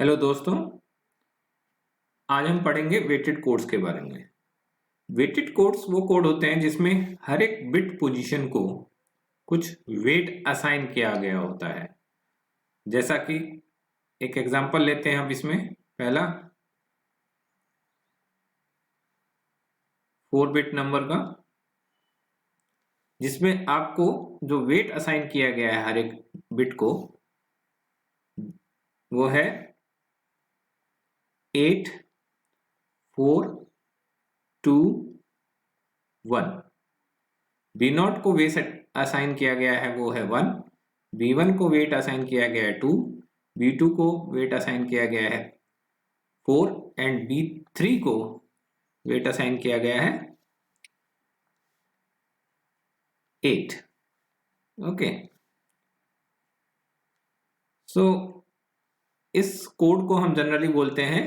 Hello दोस्तों, आज हम पढ़ेंगे वेटेड कोड्स के बारे में। वेटेड कोड्स वो कोड होते हैं जिसमें हर एक बिट पोजीशन को कुछ वेट असाइन किया गया होता है। जैसा कि एक एग्जांपल लेते हैं हम इसमें। पहला 4 बिट नंबर का, जिसमें आपको जो वेट असाइन किया गया है हर एक बिट को, वो है 8, 4, 2, 1। बी नॉट को वेट असाइन किया गया है वो है 1, B1 को वेट असाइन किया गया है 2, B2 को वेट असाइन किया गया है 4 एंड B3 को वेट असाइन किया गया है 8। ओके, सो इस कोड को हम जनरली बोलते हैं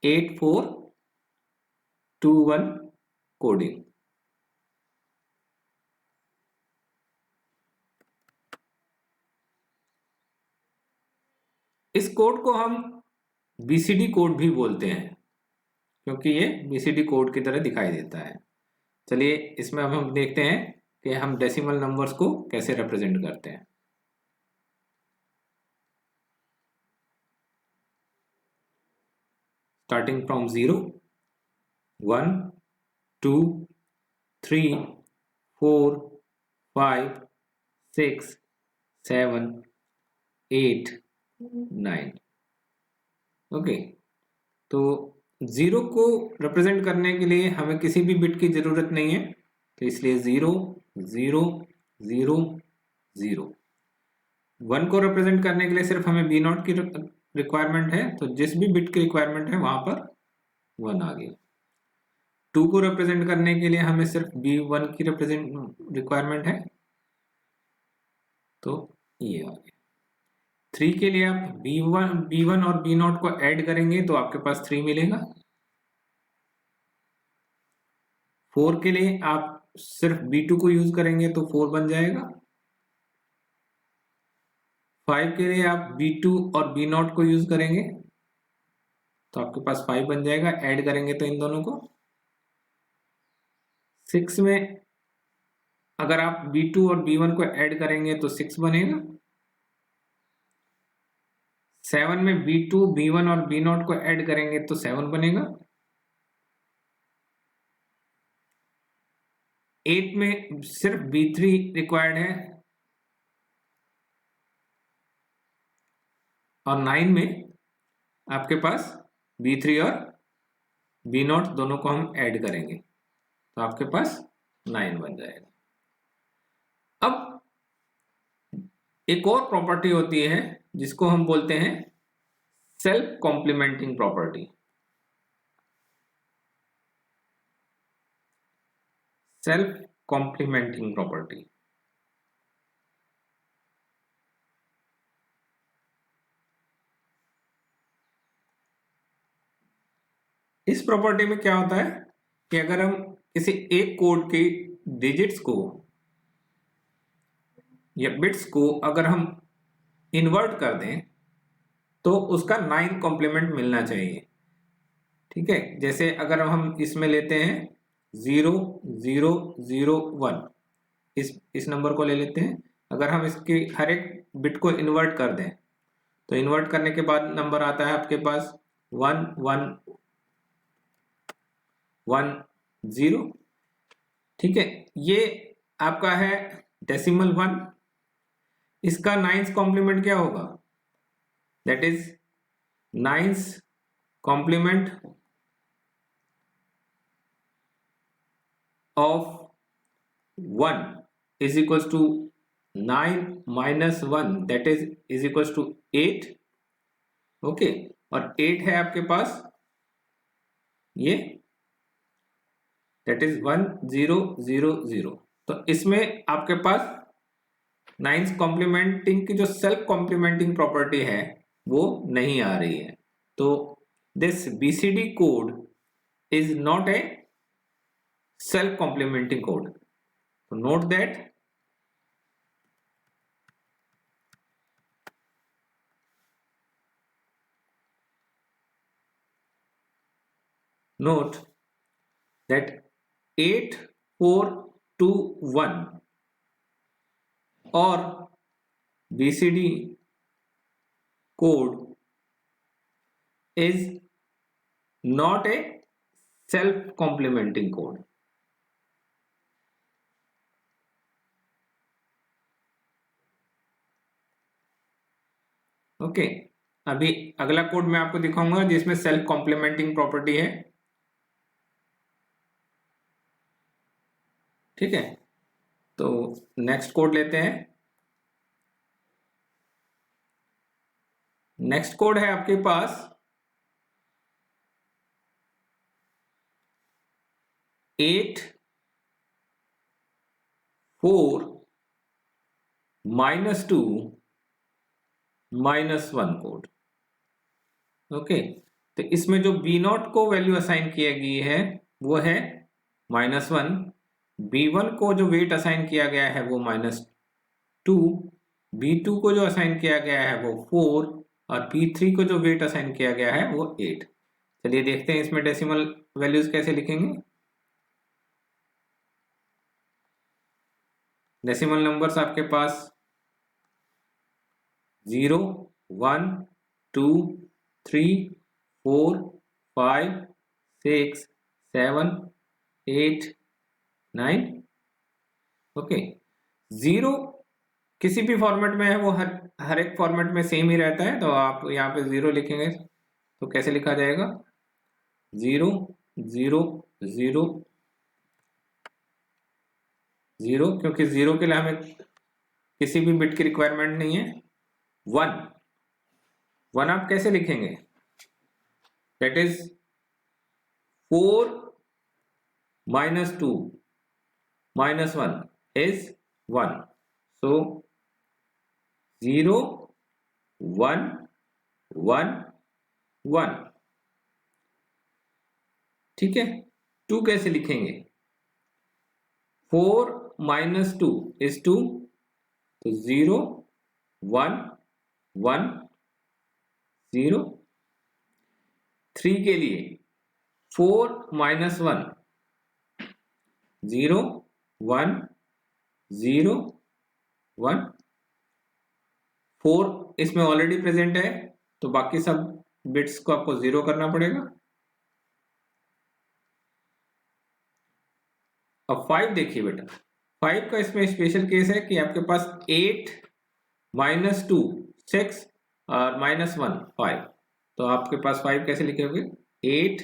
8421 कोडिंग। इस कोड को हम बीसीडी कोड भी बोलते हैं क्योंकि ये बीसीडी कोड की तरह दिखाई देता है। चलिए इसमें अब हम देखते हैं कि हम डेसिमल नंबर्स को कैसे रिप्रेजेंट करते हैं। Starting from 0, 1, 2, 3, 4, 5, 6, 7, 8, 9। ओके, तो 0 को रिप्रेजेंट करने के लिए हमें किसी भी बिट की जरूरत नहीं है, तो इसलिए 0, 0, 0, 0। 1 को रिप्रेजेंट करने के लिए सिर्फ हमें बी नॉट की रिक्वायरमेंट है, तो जिस भी बिट की रिक्वायरमेंट है वहां पर 1 आ गया। 2 को रिप्रेजेंट करने के लिए हमें सिर्फ B1 की रिक्वायरमेंट है, तो ये आ गया। 3 के लिए आप B1 और B0 को ऐड करेंगे तो आपके पास 3 मिलेगा। 4 के लिए आप सिर्फ B2 को यूज करेंगे तो 4 बन जाएगा। 5 के लिए आप B2 और B0 को यूज करेंगे तो आपके पास 5 बन जाएगा, ऐड करेंगे तो इन दोनों को। 6 में अगर आप B2 और B1 को ऐड करेंगे तो 6 बनेगा। 7 में B2, B1 और B0 को ऐड करेंगे तो 7 बनेगा। 8 में सिर्फ B3 रिक्वायर्ड है और 9 में आपके पास B3 और B0 दोनों को हम ऐड करेंगे तो आपके पास 9 बन जाएगा। अब एक और प्रॉपर्टी होती है जिसको हम बोलते हैं self complementing property. Self complementing property इस प्रॉपर्टी में क्या होता है कि अगर हम किसी एक कोड के डिजिट्स को या बिट्स को अगर हम इन्वर्ट कर दें तो उसका 9 कॉम्प्लीमेंट मिलना चाहिए। ठीक है, जैसे अगर हम इसमें लेते हैं 0, 0, 0, 1, इस नंबर को ले लेते हैं। अगर हम इसके हर एक बिट को इन्वर्ट कर दें तो इन्वर्ट करने के बाद नंबर आता है आपके पास 1, 1, 1, 0। ठीक है, ये आपका है डेसिमल 1। इसका 9th कॉम्प्लीमेंट क्या होगा? That is 9th complement of 1 is equals to 9 minus 1, that is equals to 8। Okay, और 8 है आपके पास ये, that is 1, 0, 0, 0। तो इसमें आपके पास 9th कॉम्प्लीमेंटिंग की जो सेल्फ कॉम्प्लीमेंटिंग प्रॉपर्टी है वो नहीं आ रही है, तो this BCD code is not a self complementing code. So note that note that 8421 or BCD code is not a self-complementing code. Okay, अभी अगला कोड मैं आपको दिखाऊंगा जिसमें सेल्फ कॉम्प्लीमेंटिंग प्रॉपर्टी है। ठीक है, तो नेक्स्ट कोड लेते हैं। नेक्स्ट कोड है आपके पास 84-2-1 कोड। ओके, तो इसमें जो B0 को वैल्यू असाइन किया गई है वो है -1, B1 को जो वेट असाइन किया गया है वो -2, B2 को जो असाइन किया गया है वो 4 और B3 को जो वेट असाइन किया गया है वो 8। चलिए देखते हैं इसमें डेसिमल वैल्यूज कैसे लिखेंगे। डेसिमल नंबर्स आपके पास 0, 1, 2, 3, 4, 5, 6, 7, 8, 9। ओके, 0 किसी भी फॉर्मेट में है वो हर एक फॉर्मेट में सेम ही रहता है, तो आप यहाँ पे 0 लिखेंगे तो कैसे लिखा जाएगा? 0, 0, 0, 0, क्योंकि 0 के लिए हमें किसी भी बिट की रिक्वायरमेंट नहीं है। 1, 1 आप कैसे लिखेंगे? That is 4 - 2 - 1 is 1, so 0, 1, 1, 1। ठीक है, 2 कैसे लिखेंगे? 4 - 2 is 2, तो 0, 1, 1, 0। 3 के लिए 4 - 1, 0, 1, 0, 1। 4 इसमें ऑलरेडी प्रेजेंट है तो बाकी सब बिट्स को आपको 0 करना पड़ेगा। अब 5 देखिए बेटा, 5 का इसमें स्पेशल केस है कि आपके पास 8 - 2 6 और -1 5, तो आपके पास 5 कैसे लिखेंगे? 8,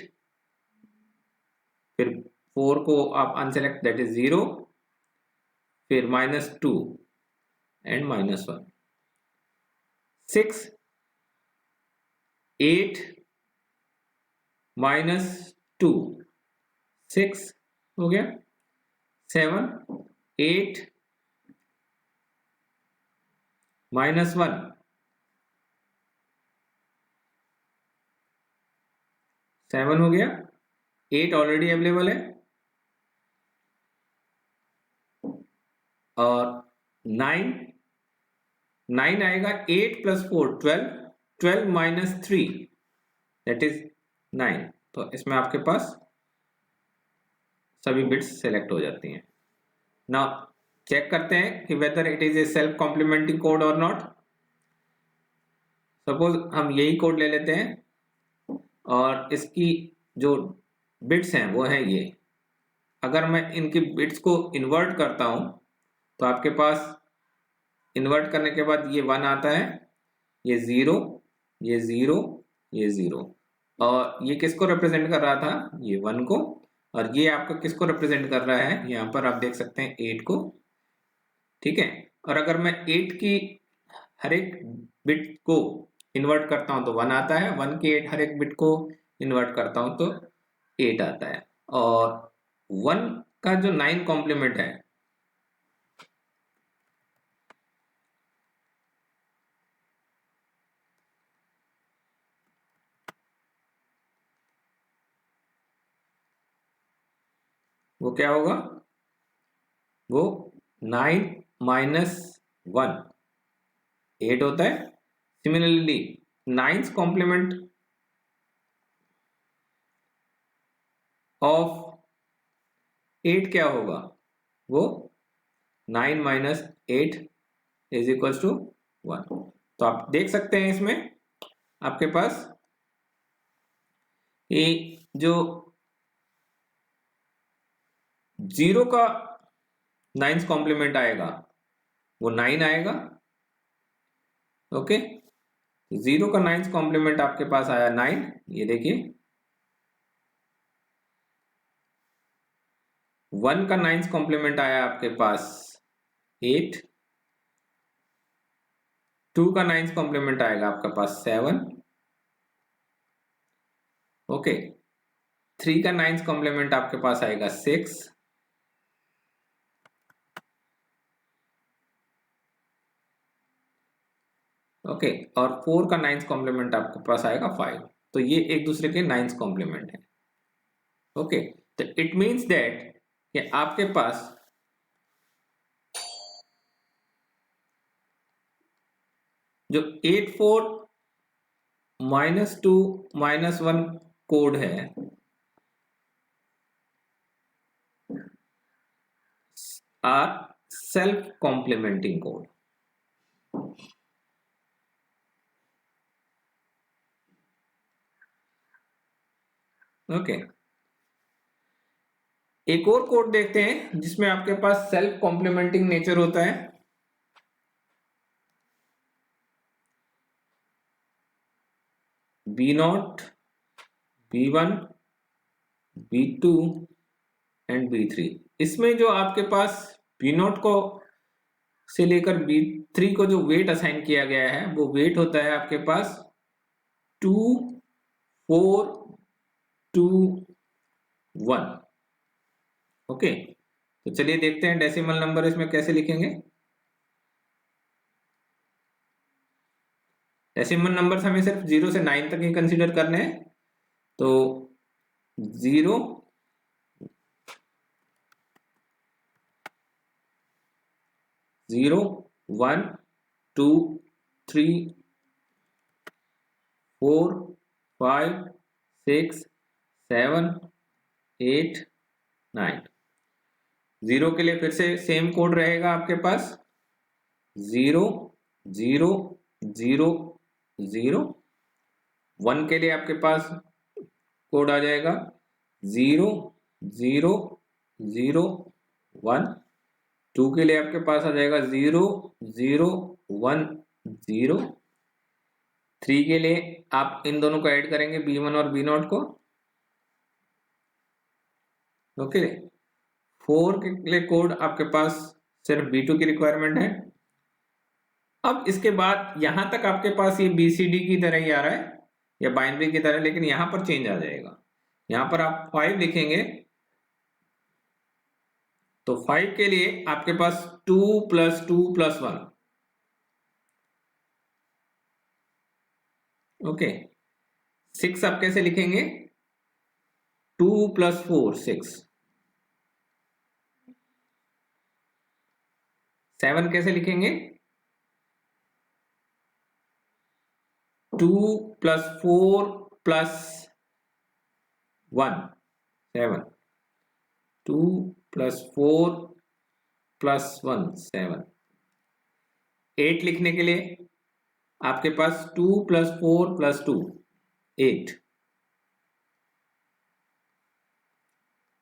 फिर 4 को आप अनसेलेक्ट, दैट इज 0, फिर -2 एंड -1। 6, 8 -2 6 हो गया। 7, 8 -1 7 हो गया। 8 ऑलरेडी अवेलेबल है और 9 9 आएगा। 8 + 4 12, 12 - 3 दैट इज 9, तो इसमें आपके पास सभी बिट्स सेलेक्ट हो जाती हैं। नाउ चेक करते हैं कि whether it is a self complementing code और नॉट। सपोज हम यही कोड ले लेते हैं और इसकी जो बिट्स हैं वो है ये। अगर मैं इनकी बिट्स को इन्वर्ट करता हूं तो आपके पास इन्वर्ट करने के बाद ये 1 आता है, ये 0, ये 0, ये 0, और ये किसको रिप्रेजेंट कर रहा था? ये 1 को। और ये आपको किसको रिप्रेजेंट कर रहा है? यहाँ पर आप देख सकते हैं 8 को। ठीक है, और अगर मैं 8 की हर एक बिट को इन्वर्ट करता हूं तो 1 आता है, 1 की 8 हर एक बिट को इन्वर्ट करता हूं तो 8 आता है। और 1 का जो 9 कॉम्प्लीमेंट है वो क्या होगा? वो 9 - 1 8 होता है। सिमिलरली 9th कॉम्प्लीमेंट ऑफ 8 क्या होगा, वो 9 माइनस 8 इज इक्वल टू 1। तो आप देख सकते हैं इसमें आपके पास ये जो 0 का 9th कॉम्प्लीमेंट आएगा वो 9 आएगा। ओके, 0 का 9th कॉम्प्लीमेंट आपके पास आया 9, ये देखिए। 1 का 9th कॉम्प्लीमेंट आया आपके पास 8, 2 का 9th कॉम्प्लीमेंट आएगा आपके पास 7, ओके। 3 का 9th कॉम्प्लीमेंट आपके पास आएगा 6, ओके, और 4 का 9th कॉम्प्लीमेंट आपके पास आएगा 5। तो ये एक दूसरे के 9th कॉम्प्लीमेंट है। ओके, तो इट मीन्स दैट कि आपके पास जो 8 4 -2 -1 कोड है are self complementing code. Okay, एक और कोड देखते हैं जिसमें आपके पास सेल्फ कॉम्प्लीमेंटिंग नेचर होता है। B0, B1, B2 and B3। इसमें जो आपके पास B0 को से लेकर B3 को जो वेट असाइन किया गया है वो वेट होता है आपके पास 2 4 2 1। ओके, तो चलिए देखते हैं डेसिमल नंबर इसमें कैसे लिखेंगे। डेसिमल नंबर हमें सिर्फ 0 से 9 तक ही कंसीडर करने हैं। तो 0 0 1 2 3 4 5 6 7 8 9। 0 के लिए फिर से सेम कोड रहेगा आपके पास 0 0 0 0। 1 के लिए आपके पास कोड आ जाएगा 0 0 0 1। 2 के लिए आपके पास आ जाएगा 0 0 1 0। 3 के लिए आप इन दोनों को ऐड करेंगे B1 और B0 को। ओके, 4 के लिए कोड आपके पास सिर्फ B2 की रिक्वायरमेंट है। अब इसके बाद यहां तक आपके पास ये BCD की तरह ही आ रहा है या बाइनरी की तरह, लेकिन यहां पर चेंज आ जाएगा। यहां पर आप 5 लिखेंगे तो 5 के लिए आपके पास 2 + 2 + 1। ओके, 6 आप कैसे लिखेंगे 2 + 4 6। 7 कैसे लिखेंगे 2 + 4 + 1 7। 2 + 4 + 1 7। 8 लिखने के लिए आपके पास 2 + 4 + 2 8।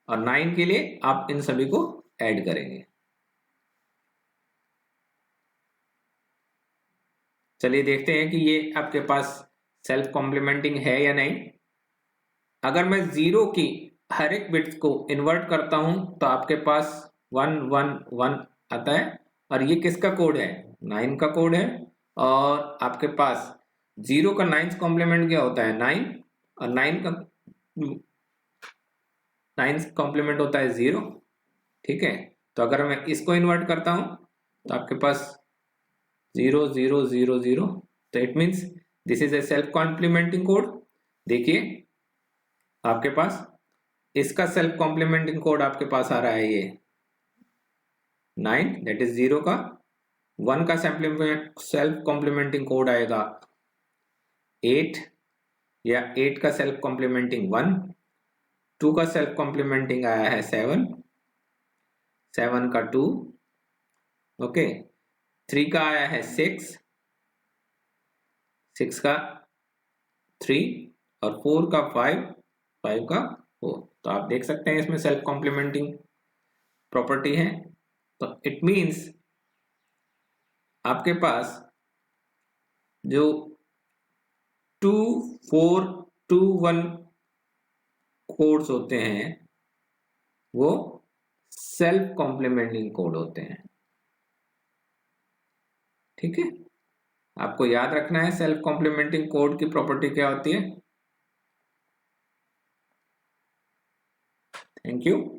और 9 के लिए आप इन सभी को ऐड करेंगे। चलिए देखते हैं कि ये आपके पास सेल्फ कॉम्प्लीमेंटिंग है या नहीं। अगर मैं 0 की हर एक बिट्स को इन्वर्ट करता हूं तो आपके पास 1 1 1 आता है। और ये किसका कोड है 9 का कोड है। और आपके पास 0 का 9th कॉम्प्लीमेंट क्या होता है 9, और 9 का 9th कॉम्प्लीमेंट होता है 0। ठीक है, तो अगर मैं इसको इन्वर्ट करता हूं तो आपके पास 0 0 0 0। तो it means this is a self complementing code. देखिए आपके पास इसका सेल्फ कॉम्प्लीमेंटिंग कोड आपके पास आ रहा है ये 9, दैट इज 0 का। 1 का सेल्फ कॉम्प्लीमेंटिंग कोड आएगा 8 या 8 का सेल्फ कॉम्प्लीमेंटिंग 1। 2 का सेल्फ कॉम्प्लीमेंटिंग आया है 7, 7 का 2, ओके। 3 का आया है 6, 6 का 3 और 4 का 5, 5 का 4। तो आप देख सकते हैं इसमें सेल्फ कॉम्प्लीमेंटिंग प्रॉपर्टी है। तो इट मीन्स आपके पास जो 2 4 2 1 कोड्स होते हैं वो सेल्फ कॉम्प्लीमेंटिंग कोड होते हैं। ठीक है, आपको याद रखना है सेल्फ कॉम्प्लीमेंटिंग कोड की प्रॉपर्टी क्या होती है। Thank you.